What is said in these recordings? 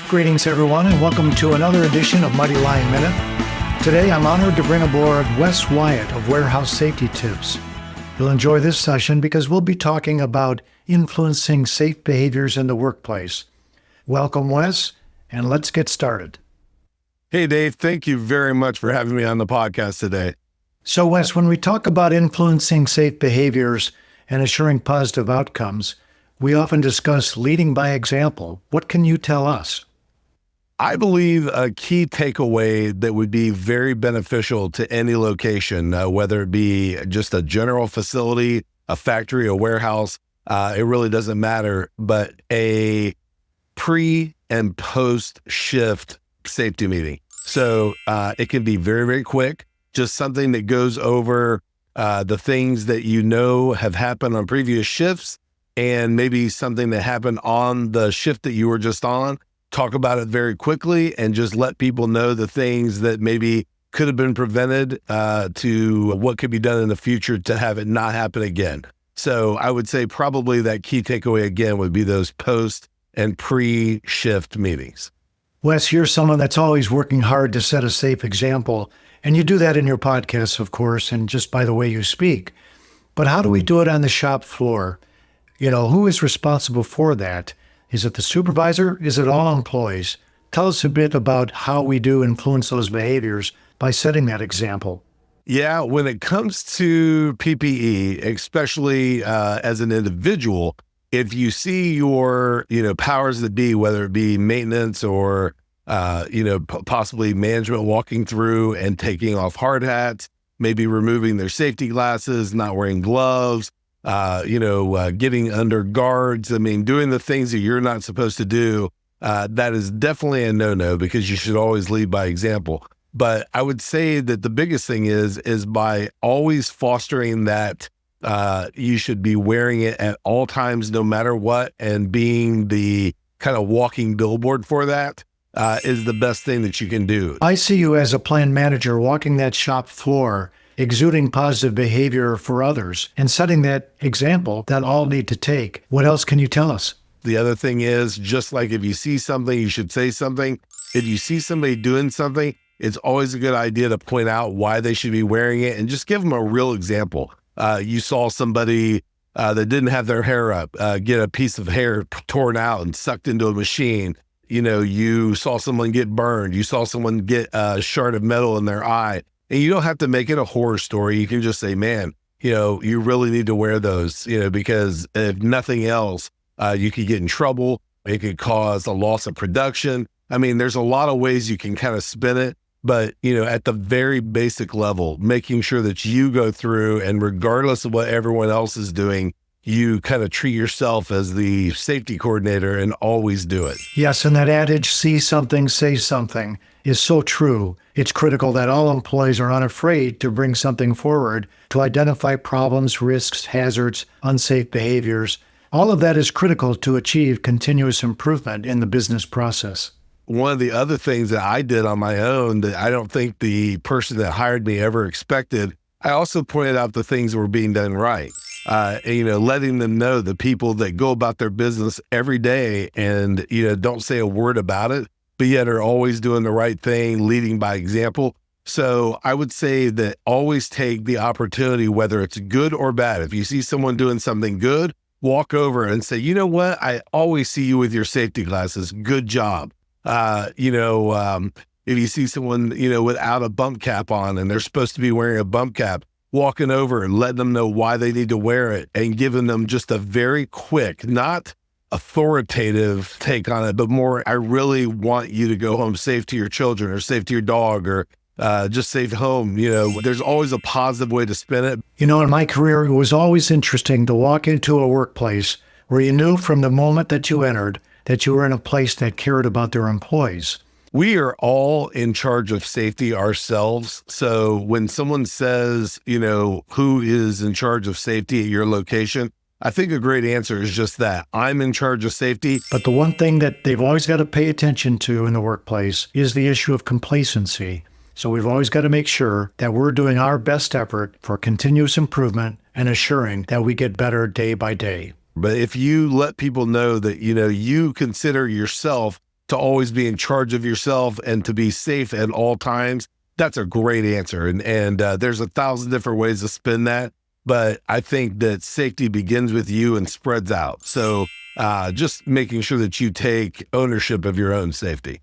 Greetings, everyone, and welcome to another edition of Mighty Lion Minute. Today, I'm honored to bring aboard Wes Wyatt of Warehouse Safety Tips. You'll enjoy this session because we'll be talking about influencing safe behaviors in the workplace. Welcome, Wes, and let's get started. Hey, Dave, thank you very much for having me on the podcast today. So, Wes, when we talk about influencing safe behaviors and assuring positive outcomes, we often discuss leading by example. What can you tell us? I believe a key takeaway that would be very beneficial to any location, whether it be just a general facility, a factory, a warehouse, it really doesn't matter, but a pre and post shift safety meeting. So it can be very, very quick, just something that goes over the things that you know have happened on previous shifts and maybe something that happened on the shift that you were just on. Talk about it very quickly and just let people know the things that maybe could have been prevented to what could be done in the future to have it not happen again. So I would say probably that key takeaway again would be those post and pre-shift meetings. Wes, you're someone that's always working hard to set a safe example, and you do that in your podcasts, of course, and just by the way you speak. But how do we do it on the shop floor? You know, who is responsible for that? Is it the supervisor? Is it all employees? Tell us a bit about how we do influence those behaviors by setting that example. Yeah, when it comes to PPE, especially as an individual, if you see your, powers that be, whether it be maintenance or, possibly management walking through and taking off hard hats, maybe removing their safety glasses, not wearing gloves, getting under guards. I mean, doing the things that you're not supposed to do, that is definitely a no-no because you should always lead by example. But I would say that the biggest thing is by always fostering that you should be wearing it at all times, no matter what, and being the kind of walking billboard for that is the best thing that you can do. I see you as a plant manager walking that shop floor, exuding positive behavior for others and setting that example that all need to take. What else can you tell us? The other thing is, just like if you see something, you should say something. If you see somebody doing something, it's always a good idea to point out why they should be wearing it and just give them a real example. You saw somebody that didn't have their hair up, get a piece of hair torn out and sucked into a machine. You saw someone get burned. You saw someone get a shard of metal in their eye. And you don't have to make it a horror story. You can just say, man, you really need to wear those, because if nothing else, you could get in trouble. It could cause a loss of production. I mean, there's a lot of ways you can kind of spin it. But, at the very basic level, making sure that you go through and regardless of what everyone else is doing, you kind of treat yourself as the safety coordinator and always do it. Yes, and that adage, see something, say something, is so true. It's critical that all employees are unafraid to bring something forward to identify problems, risks, hazards, unsafe behaviors. All of that is critical to achieve continuous improvement in the business process. One of the other things that I did on my own that I don't think the person that hired me ever expected, I also pointed out the things that were being done right. Letting them know, the people that go about their business every day and, don't say a word about it, but yet are always doing the right thing, leading by example. So I would say that always take the opportunity, whether it's good or bad. If you see someone doing something good, walk over and say, you know what? I always see you with your safety glasses. Good job. If you see someone, without a bump cap on and they're supposed to be wearing a bump cap, walking over and letting them know why they need to wear it and giving them just a very quick, not authoritative take on it, but more, I really want you to go home safe to your children or safe to your dog or just safe home. There's always a positive way to spin it. In my career, it was always interesting to walk into a workplace where you knew from the moment that you entered that you were in a place that cared about their employees. We are all in charge of safety ourselves. So when someone says, who is in charge of safety at your location, I think a great answer is just that. I'm in charge of safety. But the one thing that they've always got to pay attention to in the workplace is the issue of complacency. So we've always got to make sure that we're doing our best effort for continuous improvement and assuring that we get better day by day. But if you let people know that, you consider yourself to always be in charge of yourself and to be safe at all times, that's a great answer. And there's 1,000 different ways to spin that. But I think that safety begins with you and spreads out. So just making sure that you take ownership of your own safety.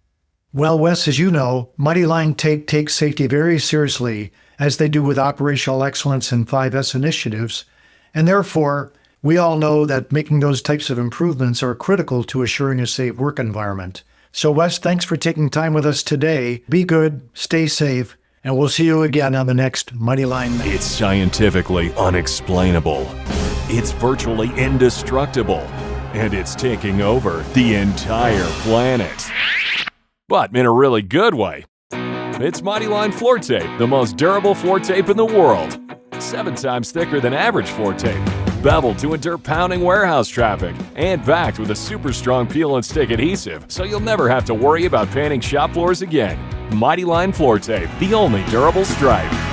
Well, Wes, as you know, Mighty Line takes safety very seriously, as they do with operational excellence and 5S initiatives. And therefore, we all know that making those types of improvements are critical to assuring a safe work environment. So, Wes, thanks for taking time with us today. Be good, stay safe, and we'll see you again on the next Mighty Line Minute. It's scientifically unexplainable. It's virtually indestructible. And it's taking over the entire planet. But in a really good way. It's Mighty Line floor tape, the most durable floor tape in the world. 7 times thicker than average floor tape. Beveled to endure pounding warehouse traffic. And backed with a super strong peel and stick adhesive, so you'll never have to worry about painting shop floors again. Mighty Line floor tape, the only durable stripe.